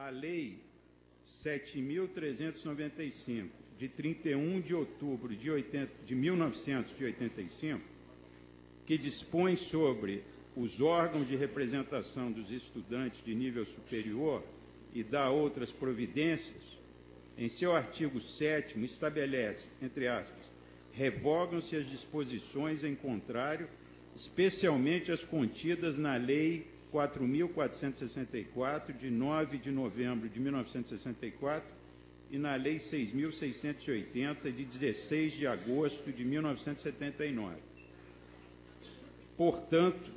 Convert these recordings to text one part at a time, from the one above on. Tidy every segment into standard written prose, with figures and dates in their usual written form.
a Lei 7.395, de 31 de outubro de 1985, que dispõe sobre os órgãos de representação dos estudantes de nível superior e dá outras providências, em seu artigo 7º estabelece, entre aspas, revogam-se as disposições em contrário, especialmente as contidas na Lei 4.464, de 9 de novembro de 1964, e na Lei 6.680, de 16 de agosto de 1979. Portanto,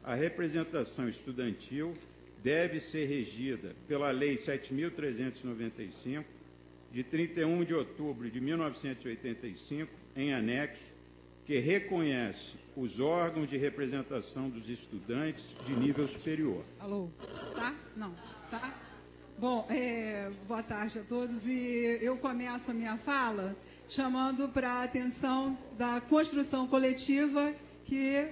a representação estudantil deve ser regida pela Lei 7.395, de 31 de outubro de 1985, em anexo, que reconhece os órgãos de representação dos estudantes de nível superior. Alô? Tá? Não. Tá? Bom, boa tarde a todos. E eu começo a minha fala chamando para a atenção da construção coletiva que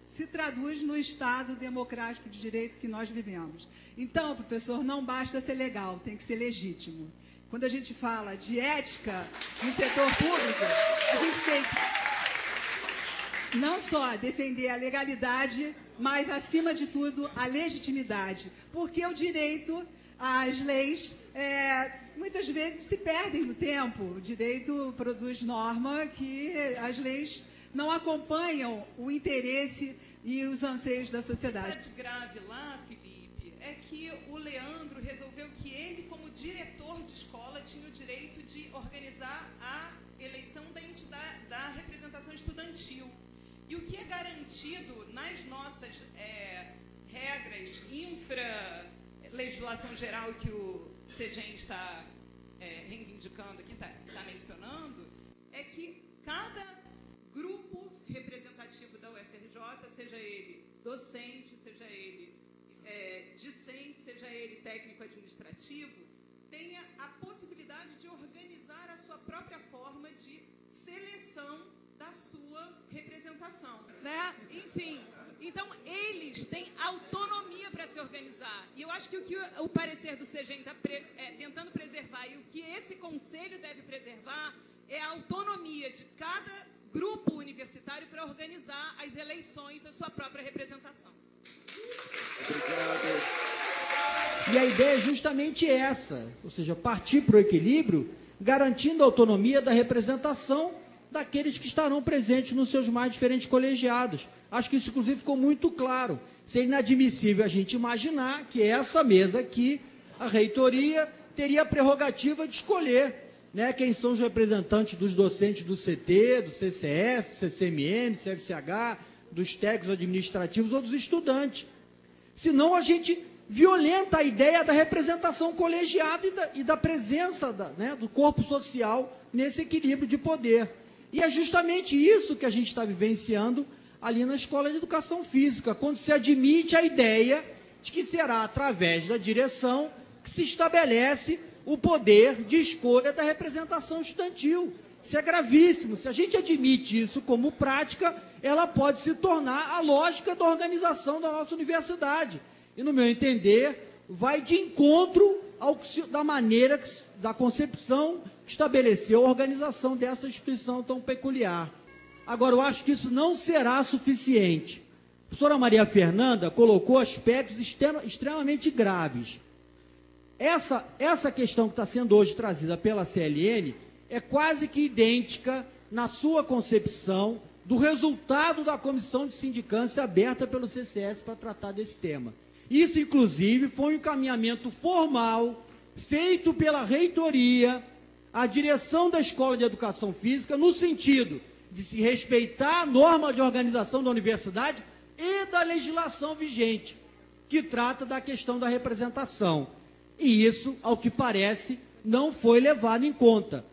se traduz no Estado democrático de direito que nós vivemos. Então, professor, não basta ser legal, tem que ser legítimo. Quando a gente fala de ética no setor público, a gente tem que não só defender a legalidade, mas, acima de tudo, a legitimidade. Porque o direito, as leis, muitas vezes se perdem no tempo. O direito produz norma que as leis não acompanham o interesse e os anseios da sociedade. O grave lá, Felipe, é que o Leandro resolveu que ele, como diretor de escola, tinha o direito de organizar a eleição da entidade, da representação estudantil. E o que é garantido nas nossas regras infra-legislação geral que o CEGEM está reivindicando aqui, está mencionando, é que cada grupo representativo da UFRJ, seja ele docente, seja ele discente, seja ele técnico-administrativo, tenha a possibilidade de organizar a sua própria forma de seleção da sua representação, né? Enfim, então eles têm autonomia para se organizar. E eu acho que o que o parecer do CEGEM está tentando preservar e o que esse conselho deve preservar é a autonomia de cada grupo universitário para organizar as eleições da sua própria representação. Obrigado. E a ideia é justamente essa, ou seja, partir para o equilíbrio, garantindo a autonomia da representação daqueles que estarão presentes nos seus mais diferentes colegiados. Acho que isso, inclusive, ficou muito claro. Seria inadmissível a gente imaginar que essa mesa aqui, a reitoria, teria a prerrogativa de escolher, né, quem são os representantes dos docentes do CT, do CCS, do CCMN, do CFCH, dos técnicos administrativos ou dos estudantes. Senão a gente violenta a ideia da representação colegiada e da presença do corpo social nesse equilíbrio de poder. E é justamente isso que a gente está vivenciando ali na Escola de Educação Física, quando se admite a ideia de que será através da direção que se estabelece o poder de escolha da representação estudantil. Isso é gravíssimo. Se a gente admite isso como prática, ela pode se tornar a lógica da organização da nossa universidade. E, no meu entender, vai de encontro da maneira, da concepção que estabeleceu a organização dessa instituição tão peculiar. Agora, eu acho que isso não será suficiente. A professora Maria Fernanda colocou aspectos extremamente graves. Essa questão que está sendo hoje trazida pela CLN é quase que idêntica na sua concepção do resultado da comissão de sindicância aberta pelo CCS para tratar desse tema. Isso, inclusive, foi um encaminhamento formal feito pela reitoria à direção da Escola de Educação Física, no sentido de se respeitar a norma de organização da universidade e da legislação vigente, que trata da questão da representação. E isso, ao que parece, não foi levado em conta.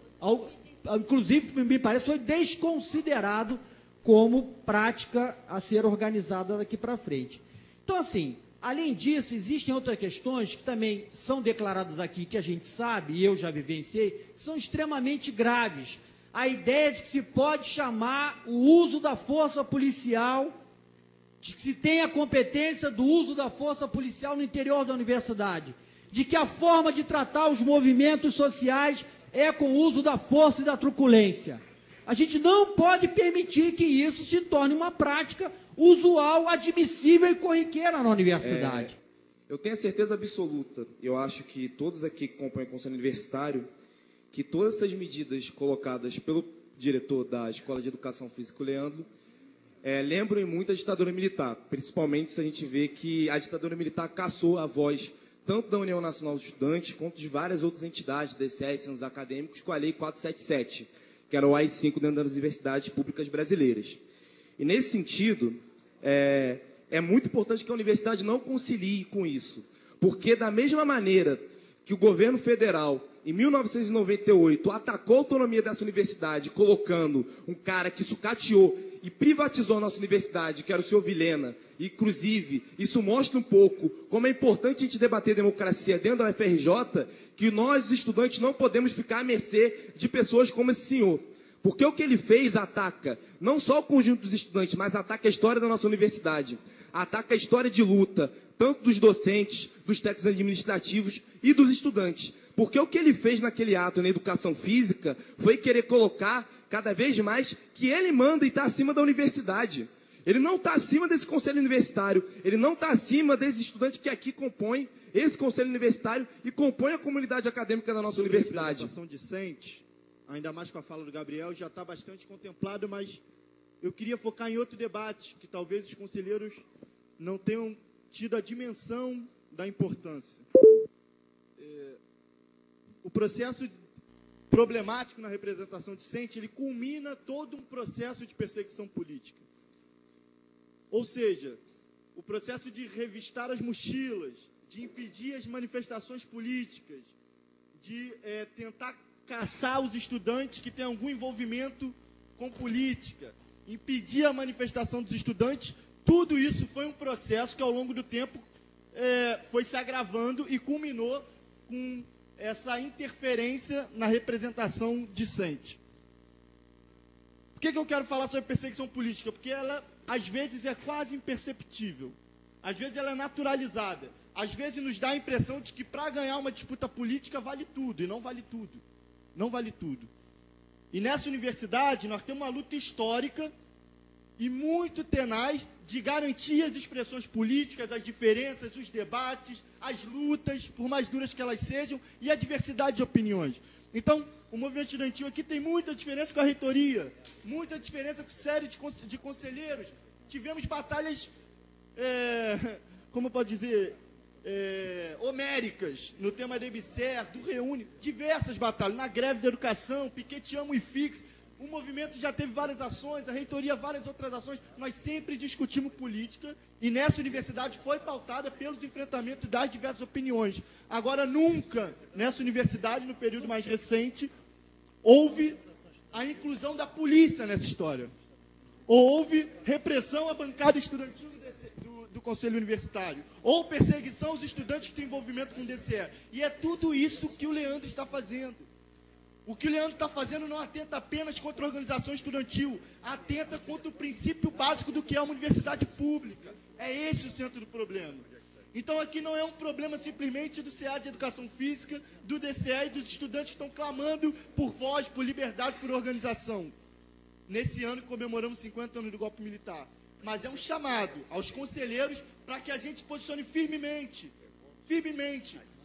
Inclusive, me parece, foi desconsiderado como prática a ser organizada daqui para frente. Então, assim, além disso, existem outras questões que também são declaradas aqui, que a gente sabe, e eu já vivenciei, que são extremamente graves. A ideia de que se pode chamar o uso da força policial, de que se tem a competência do uso da força policial no interior da universidade, de que a forma de tratar os movimentos sociais é com o uso da força e da truculência. A gente não pode permitir que isso se torne uma prática usual, admissível e corriqueira na universidade. Eu tenho a certeza absoluta, eu acho que todos aqui que compõem o Conselho Universitário, que todas essas medidas colocadas pelo diretor da Escola de Educação Física, o Leandro, lembram muito a ditadura militar, principalmente se a gente vê que a ditadura militar caçou a voz tanto da União Nacional dos Estudantes, quanto de várias outras entidades, DCE, centros acadêmicos, com a Lei 477, que era o AI-5 dentro das universidades públicas brasileiras. E, nesse sentido, é muito importante que a universidade não concilie com isso, porque, da mesma maneira que o governo federal, em 1998, atacou a autonomia dessa universidade, colocando um cara que sucateou e privatizou a nossa universidade, que era o senhor Vilhena. Inclusive, isso mostra um pouco como é importante a gente debater democracia dentro da UFRJ, que nós, os estudantes, não podemos ficar à mercê de pessoas como esse senhor. Porque o que ele fez ataca não só o conjunto dos estudantes, mas ataca a história da nossa universidade. Ataca a história de luta, tanto dos docentes, dos técnicos administrativos e dos estudantes. Porque o que ele fez naquele ato na educação física foi querer colocar cada vez mais que ele manda e está acima da universidade. Ele não está acima desse conselho universitário, ele não está acima desses estudantes que aqui compõem esse conselho universitário e compõem a comunidade acadêmica da nossa universidade. A representação discente, ainda mais com a fala do Gabriel, já está bastante contemplado, mas eu queria focar em outro debate, que talvez os conselheiros não tenham tido a dimensão da importância. O processo problemático na representação discente, ele culmina todo um processo de perseguição política. Ou seja, o processo de revistar as mochilas, de impedir as manifestações políticas, de tentar caçar os estudantes que têm algum envolvimento com política, impedir a manifestação dos estudantes, tudo isso foi um processo que ao longo do tempo foi se agravando e culminou com essa interferência na representação discente. Por que eu quero falar sobre perseguição política? Porque ela, às vezes, é quase imperceptível. Às vezes, ela é naturalizada. Às vezes, nos dá a impressão de que, para ganhar uma disputa política, vale tudo. E não vale tudo. Não vale tudo. E nessa universidade, nós temos uma luta histórica e muito tenaz de garantir as expressões políticas, as diferenças, os debates, as lutas, por mais duras que elas sejam, e a diversidade de opiniões. Então, o movimento estudantil aqui tem muita diferença com a reitoria, muita diferença com série de conselheiros. Tivemos batalhas, como pode dizer, homéricas, no tema da EBSER, do Reúne, diversas batalhas, na greve da educação, piqueteamos e fix. O movimento já teve várias ações, a reitoria várias outras ações. Nós sempre discutimos política e nessa universidade foi pautada pelos enfrentamentos das diversas opiniões. Agora, nunca nessa universidade, no período mais recente, houve a inclusão da polícia nessa história. Ou houve repressão à bancada estudantil do Conselho Universitário. Ou perseguição aos estudantes que têm envolvimento com o DCE. E é tudo isso que o Leandro está fazendo. O que o Leandro está fazendo não atenta apenas contra a organização estudantil, atenta contra o princípio básico do que é uma universidade pública. É esse o centro do problema. Então aqui não é um problema simplesmente do CA de Educação Física, do DCE e dos estudantes que estão clamando por voz, por liberdade, por organização. Nesse ano comemoramos 50 anos do golpe militar. Mas é um chamado aos conselheiros para que a gente posicione firmemente.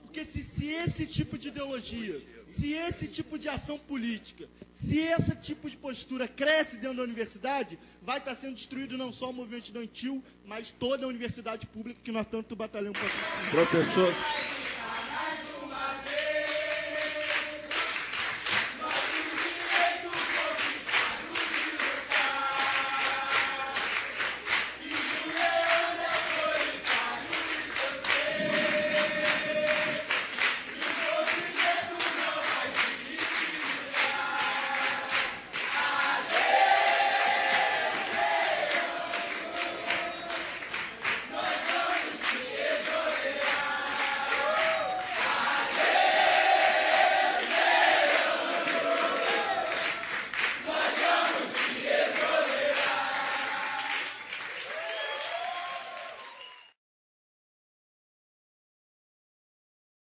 Porque se esse tipo de ideologia, se esse tipo de ação política, se esse tipo de postura cresce dentro da universidade, vai estar sendo destruído não só o movimento estudantil, mas toda a universidade pública que nós tanto batalhamos para. Professor.